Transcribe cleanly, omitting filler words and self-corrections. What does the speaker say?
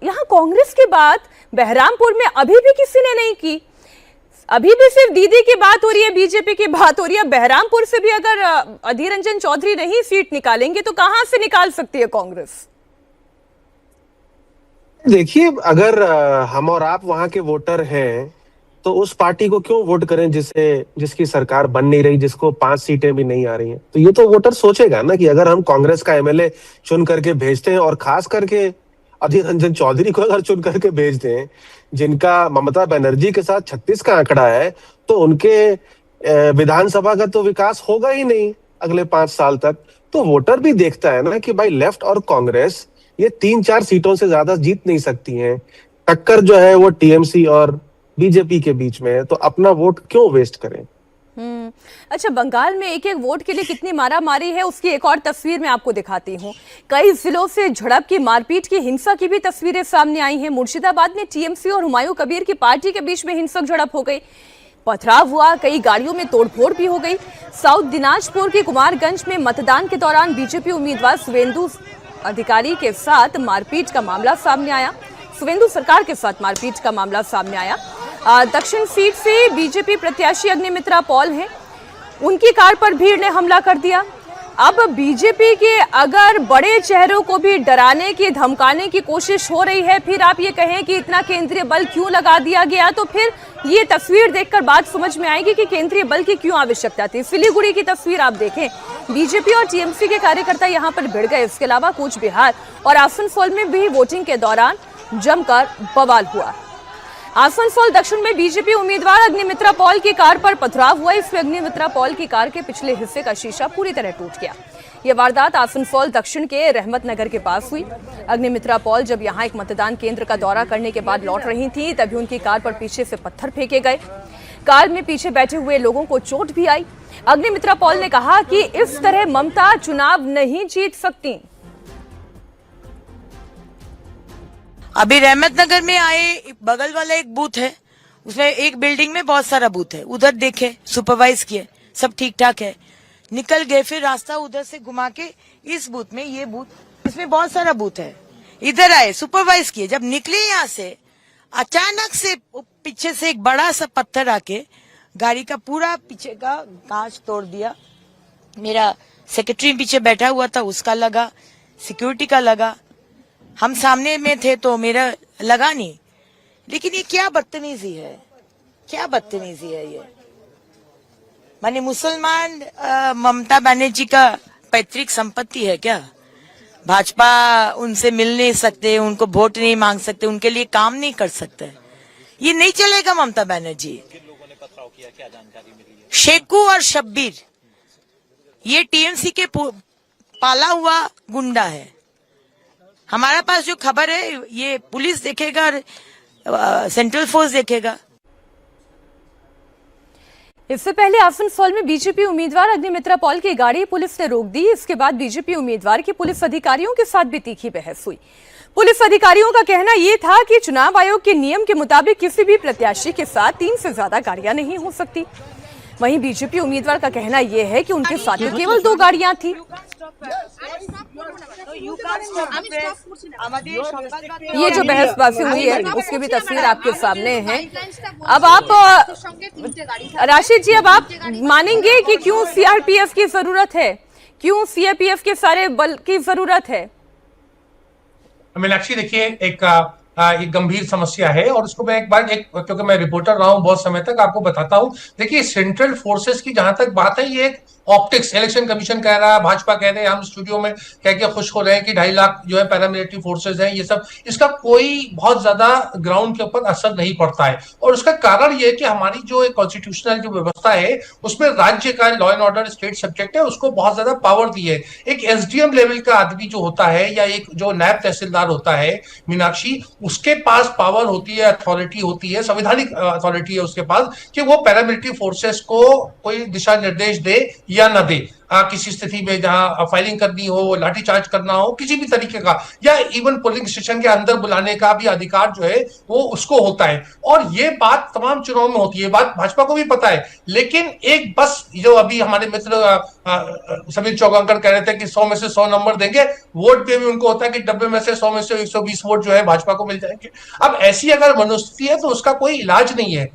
यहाँ कांग्रेस की बात बहरामपुर में अभी भी किसी ने नहीं की। अभी भी सिर्फ दीदी की बात हो रही है, बीजेपी की बात हो रही है। बहरामपुर से भी अगर अधीर रंजन चौधरी नहीं सीट निकालेंगे तो कहां से निकाल सकती है कांग्रेस? देखिए, अगर हम और आप वहां के वोटर हैं तो उस पार्टी को क्यों वोट करें जिसकी सरकार बन नहीं रही, जिसको 5 सीटें भी नहीं आ रही हैं। तो ये तो वोटर सोचेगा ना कि अगर हम कांग्रेस का एमएलए चुन करके भेजते हैं, और खास करके अधीर रंजन चौधरी को अगर चुन करके भेजते हैं, जिनका ममता बनर्जी के साथ 36 का आंकड़ा है, तो उनके विधानसभा का तो विकास होगा ही नहीं अगले 5 साल तक। तो वोटर भी देखता है ना कि भाई लेफ्ट और कांग्रेस ये 3-4 सीटों से ज्यादा जीत नहीं सकती हैं। टक्कर जो है वो टीएमसी और बीजेपी के बीच में है, तो अपना वोट क्यों वेस्ट करें। अच्छा, बंगाल में एक एक वोट के लिए कितनी मारामारी है उसकी एक और तस्वीर मैं आपको दिखाती हूँ। कई जिलों से झड़प की, मारपीट की, हिंसा की भी तस्वीरें सामने आई हैं। मुर्शिदाबाद में टीएमसी और हुमायूं कबीर की पार्टी के बीच में हिंसक झड़प हो गई, पथराव हुआ, कई गाड़ियों में तोड़फोड़ भी हो गई। साउथ दिनाजपुर के कुमारगंज में मतदान के दौरान बीजेपी उम्मीदवार शुवेंदु अधिकारी के साथ मारपीट का मामला सामने आया। शुवेंदु सरकार के साथ मारपीट का मामला सामने आया। दक्षिण सीट से बीजेपी प्रत्याशी अग्निमित्रा पॉल हैं, उनकी कार पर भीड़ ने हमला कर दिया। अब बीजेपी के अगर बड़े चेहरों को भी डराने की, धमकाने की कोशिश हो रही है, फिर आप ये कहें कि इतना केंद्रीय बल क्यों लगा दिया गया, तो फिर ये तस्वीर देखकर बात समझ में आएगी कि केंद्रीय बल की क्यों आवश्यकता थी। सिलीगुड़ी की तस्वीर आप देखें, बीजेपी और टीएमसी के कार्यकर्ता यहां पर भिड़ गए। इसके अलावा कूच बिहार और आसनसोल में भी वोटिंग के दौरान जमकर बवाल हुआ। आसनसोल दक्षिण में बीजेपी उम्मीदवार अग्निमित्रा पॉल की कार पर पथराव हुआ। इसमें अग्निमित्रा पॉल की कार के पिछले हिस्से का शीशा पूरी तरह टूट गया। यह वारदात आसनसोल दक्षिण के रहमत नगर के पास हुई। अग्निमित्रा पॉल जब यहां एक मतदान केंद्र का दौरा करने के बाद लौट रही थी, तभी उनकी कार पर पीछे से पत्थर फेंके गए। कार में पीछे बैठे हुए लोगों को चोट भी आई। अग्निमित्रा पॉल ने कहा कि इस तरह ममता चुनाव नहीं जीत सकती। अभी रहमत नगर में आए, बगल वाला एक बूथ है, उसमें एक बिल्डिंग में बहुत सारा बूथ है, उधर देखे, सुपरवाइज किए, सब ठीक ठाक है, निकल गए। फिर रास्ता उधर से घुमा के इस बूथ में, ये बूथ, इसमें बहुत सारा बूथ है, इधर आए, सुपरवाइज किए। जब निकले यहाँ से, अचानक से पीछे से एक बड़ा सा पत्थर आके गाड़ी का पूरा पीछे का कांच तोड़ दिया। मेरा सेक्रेटरी पीछे बैठा हुआ था, उसका लगा, सिक्योरिटी का लगा, हम सामने में थे तो मेरा लगा नहीं। लेकिन ये क्या बदतमीजी है, क्या बदतमीजी है ये। माने मुसलमान ममता बनर्जी का पैतृक संपत्ति है क्या? भाजपा उनसे मिल नहीं सकते, उनको वोट नहीं मांग सकते, उनके लिए काम नहीं कर सकते, ये नहीं चलेगा। ममता बनर्जी, शेखू और शब्बीर, ये टीएमसी के पाला हुआ गुंडा है। हमारा पास जो खबर है ये पुलिस देखेगा, सेंट्रल फोर्स देखेगा। इससे पहले आसनसोल में बीजेपी उम्मीदवार अग्निमित्रा पॉल की गाड़ी पुलिस ने रोक दी। इसके बाद बीजेपी उम्मीदवार की पुलिस अधिकारियों के साथ भी तीखी बहस हुई। पुलिस अधिकारियों का कहना यह था कि चुनाव आयोग के नियम के मुताबिक किसी भी प्रत्याशी के साथ 3 से ज्यादा गाड़ियां नहीं हो सकती। वहीं बीजेपी उम्मीदवार का कहना यह है कि उनके साथ में केवल 2 गाड़ियां थी। ये जो बहसबाजी हुई है उसकी भी तस्वीर आपके सामने है। अब आप राशिद जी, अब आप मानेंगे कि क्यों सीआरपीएफ की जरूरत है, क्यों सीआरपीएफ के सारे बल की जरूरत है? मीनाक्षी, देखिए, एक गंभीर समस्या है और उसको मैं क्योंकि मैं रिपोर्टर रहा हूं बहुत समय तक, आपको बताता हूं। देखिए, सेंट्रल फोर्सेस की जहां तक बात है, ये एक ऑप्टिक्स, इलेक्शन कमीशन कह रहा है, भाजपा कह रहे हैं, हम स्टूडियो में कह के खुश हो रहे हैं कि 2.5 लाख जो है पैरामिलिट्री फोर्सेज हैं, ये सब, इसका कोई बहुत ज्यादा ग्राउंड के ऊपर असर नहीं पड़ता है। और उसका कारण ये है कि हमारी जो एक कॉन्स्टिट्यूशनल जो व्यवस्था है उसमें राज्य का law and order state subject है, उसको बहुत ज्यादा पावर दी है। एक एसडीएम लेवल का आदमी जो होता है या एक जो नायब तहसीलदार होता है, मीनाक्षी, उसके पास पावर होती है, अथॉरिटी होती है, संवैधानिक अथॉरिटी है उसके पास, कि वो पैरामिलिट्री फोर्सेस को कोई दिशा निर्देश दे या न दे। किसी स्थिति में जहां फाइलिंग करनी हो, लाठीचार्ज करना हो, किसी भी तरीके का, या इवन पोलिंग स्टेशन के अंदर बुलाने का भी अधिकार जो है वो उसको होता है। और ये बात तमाम चुनाव में होती है, बात भाजपा को भी पता है। लेकिन एक बस जो अभी हमारे मित्र समीर चौगांकर कह रहे थे कि 100 में से 100 नंबर देंगे, वोट पे भी उनको होता है कि 90 में से 100 में से 120 वोट जो है भाजपा को मिल जाएंगे। अब ऐसी अगर मनोस्थिति है तो उसका कोई इलाज नहीं है।